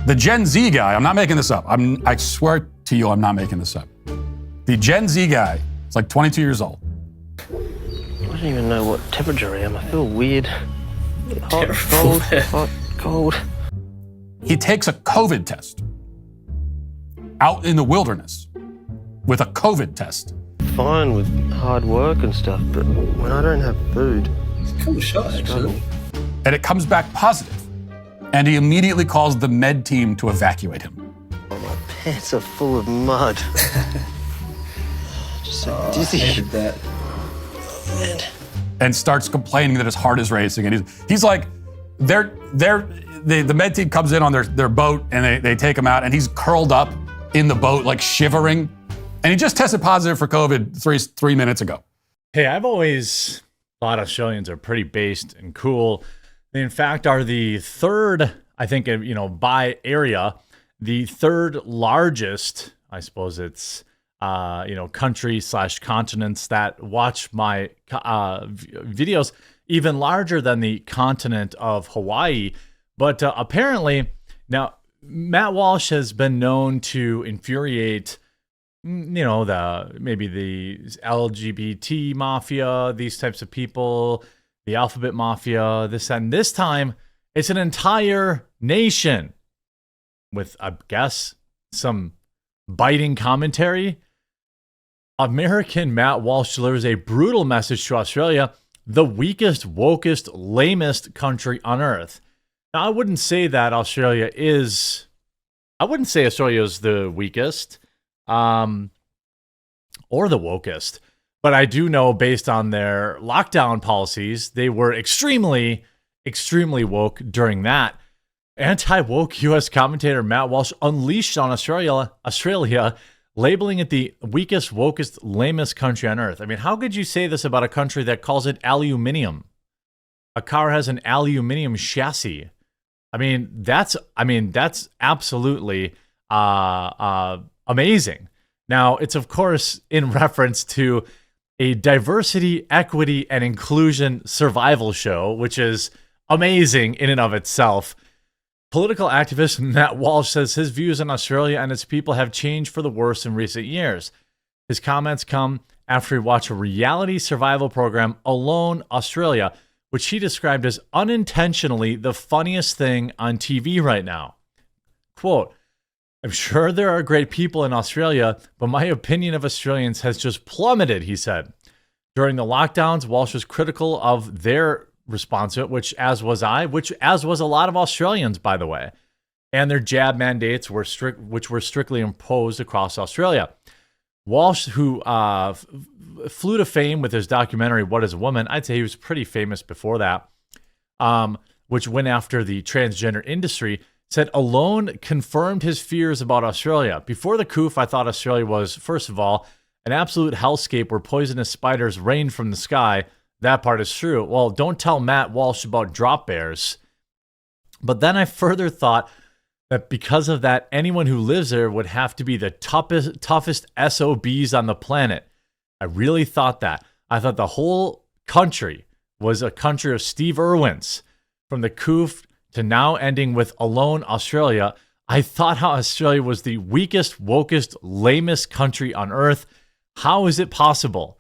The Gen Z guy, I'm not making this up. I swear to you, I'm not making this up. The Gen Z guy is like 22 years old. I don't even know what temperature I am. I feel weird. Hot, cold, hot, cold. He takes a COVID test out in the wilderness with a COVID test. Fine with hard work and stuff, but when I don't have food, It's a cool shot, actually. And it comes back positive. And he immediately calls the med team to evacuate him. Oh, my pants are full of mud. Just so dizzy. I hated that. Man. And starts complaining that his heart is racing. And he's like, the med team comes in on their boat and they take him out, and he's curled up in the boat, like shivering. And he just tested positive for COVID 3 minutes ago. Hey, I've always thought Australians are pretty based and cool. They, in fact, are the third, I think, by area, the third largest, I suppose it's, country/continents that watch my videos, even larger than the continent of Hawaii. But apparently, now, Matt Walsh has been known to infuriate, maybe the LGBT mafia, these types of people, the alphabet mafia, this and this time, it's an entire nation with, I guess, some biting commentary. American Matt Walsh delivers a brutal message to Australia, the weakest, wokest, lamest country on earth. Now, I wouldn't say Australia is the weakest or the wokest, but I do know based on their lockdown policies, they were extremely, extremely woke during that. Anti-woke U.S. commentator Matt Walsh unleashed on Australia, labeling it the weakest, wokest, lamest country on earth. I mean, how could you say this about a country that calls it aluminium? A car has an aluminium chassis. I mean, that's absolutely amazing. Now, it's of course in reference to a diversity, equity, and inclusion survival show, which is amazing in and of itself. Political activist Matt Walsh says his views on Australia and its people have changed for the worse in recent years. His comments come after he watched a reality survival program, Alone Australia, which he described as unintentionally the funniest thing on TV right now. Quote, "I'm sure there are great people in Australia, but my opinion of Australians has just plummeted," he said. During the lockdowns, Walsh was critical of their response to it, which as was a lot of Australians, by the way, and their jab mandates were strictly imposed across Australia. Walsh, who flew to fame with his documentary What is a Woman, I'd say he was pretty famous before that, which went after the transgender industry, said Alone confirmed his fears about Australia. Before the coup, I thought Australia was, first of all, an absolute hellscape where poisonous spiders rained from the sky. That part is true. Well, don't tell Matt Walsh about drop bears. But then I further thought that because of that, anyone who lives there would have to be the toughest SOBs on the planet. I really thought that. I thought the whole country was a country of Steve Irwins. From the coup to now ending with Alone Australia, I thought how Australia was the weakest, wokest, lamest country on earth. How is it possible?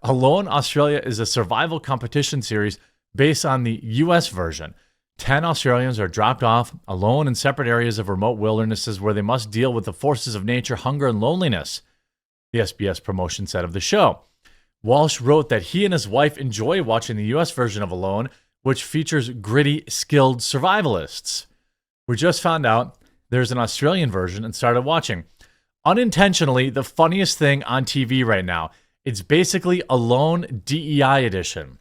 Alone Australia is a survival competition series based on the US version. 10 Australians are dropped off alone in separate areas of remote wildernesses where they must deal with the forces of nature, hunger, and loneliness, the SBS promotion said of the show. Walsh wrote that he and his wife enjoy watching the US version of Alone, which features gritty, skilled survivalists. We just found out there's an Australian version and started watching. Unintentionally, the funniest thing on TV right now. It's basically Alone DEI edition.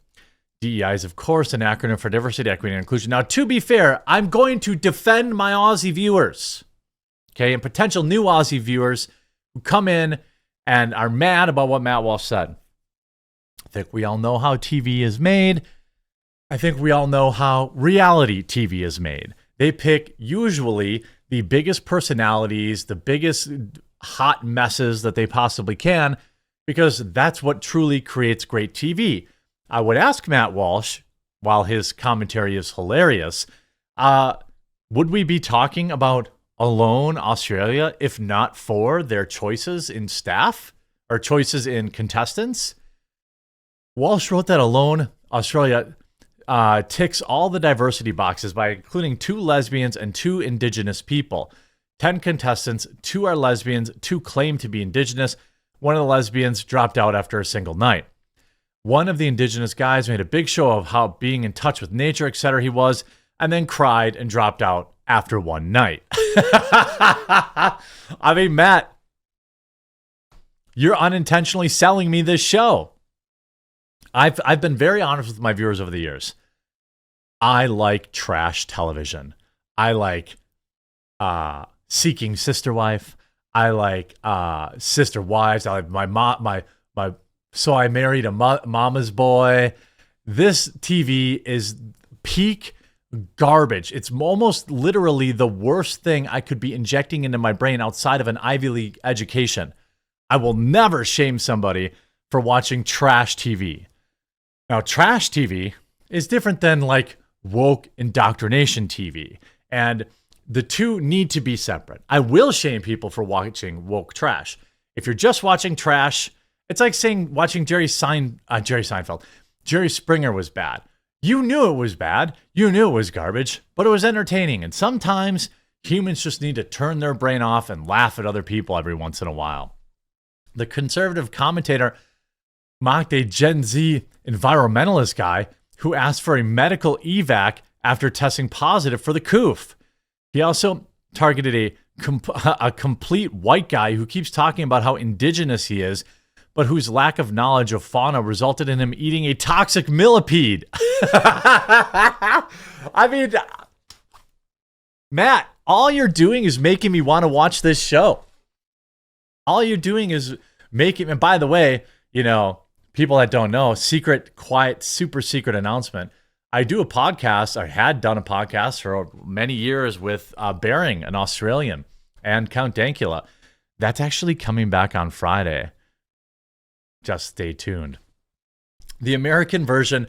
DEI is, of course, an acronym for diversity, equity, and inclusion. Now, to be fair, I'm going to defend my Aussie viewers, okay, and potential new Aussie viewers who come in and are mad about what Matt Walsh said. I think we all know how TV is made. I think we all know how reality TV is made. They pick usually the biggest personalities, the biggest hot messes that they possibly can, because that's what truly creates great TV. I would ask Matt Walsh, while his commentary is hilarious, would we be talking about alone Australia if not for their choices in staff or choices in contestants? Walsh wrote that Alone Australia ticks all the diversity boxes by including 2 lesbians and 2 Indigenous people. 10 contestants, 2 are lesbians, 2 claim to be Indigenous. One of the lesbians dropped out after a single night. One of the Indigenous guys made a big show of how being in touch with nature, etc. he was, and then cried and dropped out after one night. I mean, Matt, you're unintentionally selling me this show. I've been very honest with my viewers over the years. I like trash television. I like Seeking Sister Wife. I like Sister Wives. I like my So I Married a Mama's Boy. This TV is peak garbage. It's almost literally the worst thing I could be injecting into my brain outside of an Ivy League education. I will never shame somebody for watching trash TV. Now, trash TV is different than like woke indoctrination TV, and the two need to be separate. I will shame people for watching woke trash. If you're just watching trash, it's like saying watching Jerry Seinfeld. Jerry Springer was bad. You knew it was bad. You knew it was garbage, but it was entertaining. And sometimes humans just need to turn their brain off and laugh at other people every once in a while. The conservative commentator mocked a Gen Z environmentalist guy who asked for a medical evac after testing positive for the coof. He also targeted a complete white guy who keeps talking about how indigenous he is, but whose lack of knowledge of fauna resulted in him eating a toxic millipede. I mean, Matt, all you're doing is making me want to watch this show. All you're doing is making, and by the way, you know, people that don't know, secret, quiet, super secret announcement. I do a podcast, I had done a podcast for many years with Bering, an Australian, and Count Dankula. That's actually coming back on Friday. Just stay tuned. The American version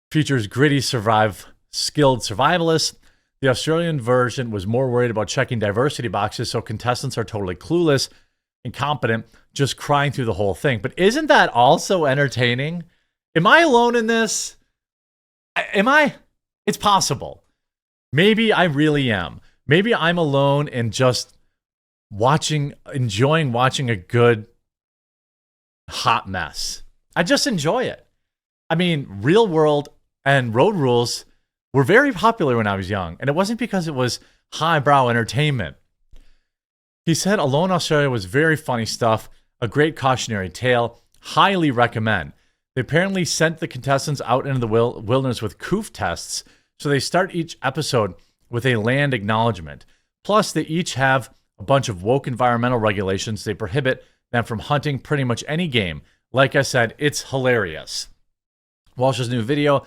features gritty, skilled survivalists. The Australian version was more worried about checking diversity boxes, so contestants are totally clueless, incompetent, just crying through the whole thing. But isn't that also entertaining? Am I alone in this? Am I? It's possible. Maybe I really am. Maybe I'm alone and just enjoying watching a good hot mess. I just enjoy it. I mean, Real World and Road Rules were very popular when I was young, and it wasn't because it was highbrow entertainment. He said Alone Australia was very funny stuff, a great cautionary tale, highly recommend. They apparently sent the contestants out into the wilderness with coof tests, so they start each episode with a land acknowledgement. Plus, they each have a bunch of woke environmental regulations. They prohibit them from hunting pretty much any game. Like I said, it's hilarious. Walsh's new video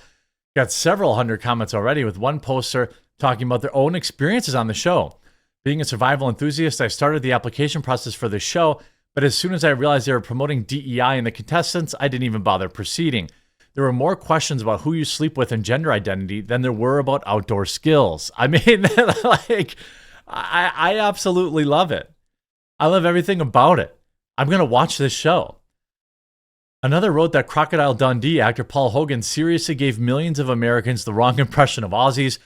got several hundred comments already, with one poster talking about their own experiences on the show. Being a survival enthusiast, I started the application process for the show, but as soon as I realized they were promoting DEI in the contestants, I didn't even bother proceeding. There were more questions about who you sleep with and gender identity than there were about outdoor skills. I mean, like, I absolutely love it. I love everything about it. I'm going to watch this show. Another wrote that Crocodile Dundee actor Paul Hogan seriously gave millions of Americans the wrong impression of Aussies.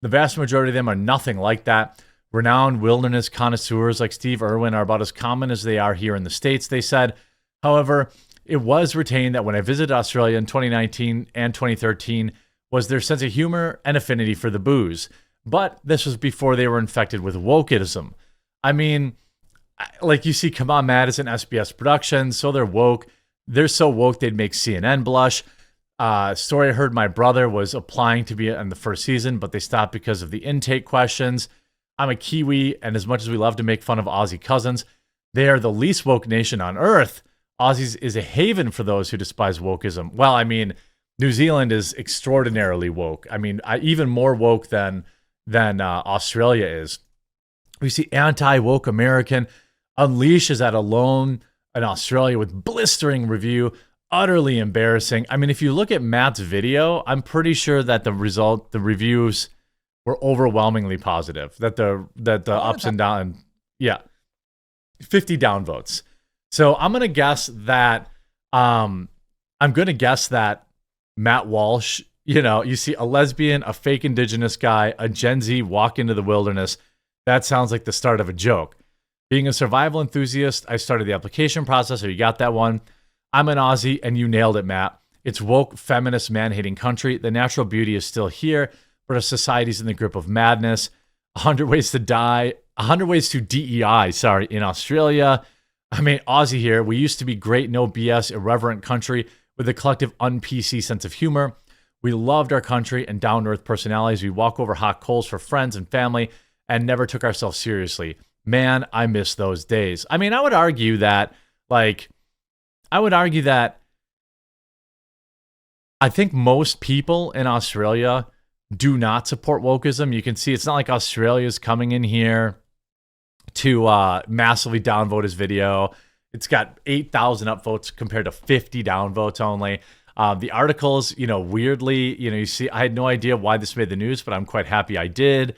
The vast majority of them are nothing like that. Renowned wilderness connoisseurs like Steve Irwin are about as common as they are here in the States, they said. However, it was retained that when I visited Australia in 2019 and 2013 was their sense of humor and affinity for the booze. But this was before they were infected with wokeism. I mean, like you see, Come On Madison, SBS Productions, so they're woke. They're so woke they'd make CNN blush. Story I heard my brother was applying to be in the first season, but they stopped because of the intake questions. I'm a Kiwi, and as much as we love to make fun of Aussie cousins, they are the least woke nation on earth. Aussies is a haven for those who despise wokeism. Well, I mean, New Zealand is extraordinarily woke. I mean, even more woke than Australia is. We see anti-woke American unleashes at Alone in Australia with blistering review, utterly embarrassing. I mean, if you look at Matt's video, I'm pretty sure that the reviews were overwhelmingly positive that the ups and down, 50 downvotes. So I'm gonna guess that Matt Walsh, you see a lesbian, a fake indigenous guy, a Gen Z walk into the wilderness. That sounds like the start of a joke. Being a survival enthusiast, I started the application process, so you got that one. I'm an Aussie, and you nailed it, Matt. It's woke, feminist, man-hating country. The natural beauty is still here, but our society's in the grip of madness. 100 ways to die, 100 ways to DEI, in Australia. I mean, Aussie here. We used to be great, no BS, irreverent country with a collective un-PC sense of humor. We loved our country and down-to-earth personalities. We walk over hot coals for friends and family and never took ourselves seriously. Man, I miss those days. I mean, I would argue that I think most people in Australia do not support wokeism. You can see it's not like Australia's coming in here to massively downvote his video. It's got 8,000 upvotes compared to 50 downvotes only. The articles, weirdly, you see, I had no idea why this made the news, but I'm quite happy I did.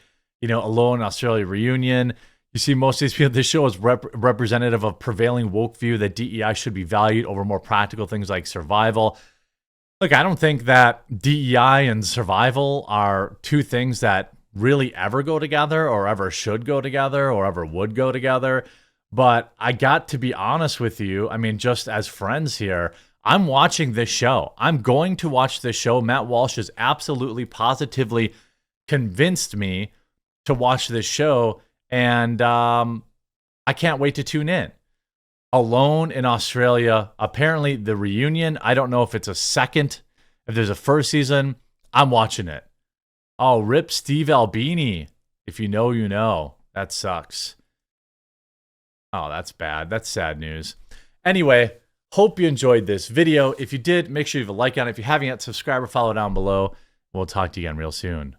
Alone Australia reunion. You see, most of these people, this show is representative of prevailing woke view that DEI should be valued over more practical things like survival. Look, I don't think that DEI and survival are two things that really ever go together or ever should go together or ever would go together. But I got to be honest with you. I mean, just as friends here, I'm watching this show. I'm going to watch this show. Matt Walsh has absolutely, positively convinced me to watch this show. And I can't wait to tune in. Alone in Australia, apparently the reunion, I don't know if it's a second, if there's a first season, I'm watching it. Oh, rip Steve Albini. If you know, you know. That sucks. Oh, that's bad. That's sad news. Anyway, hope you enjoyed this video. If you did, make sure you leave a like on it. If you haven't yet, subscribe or follow down below. We'll talk to you again real soon.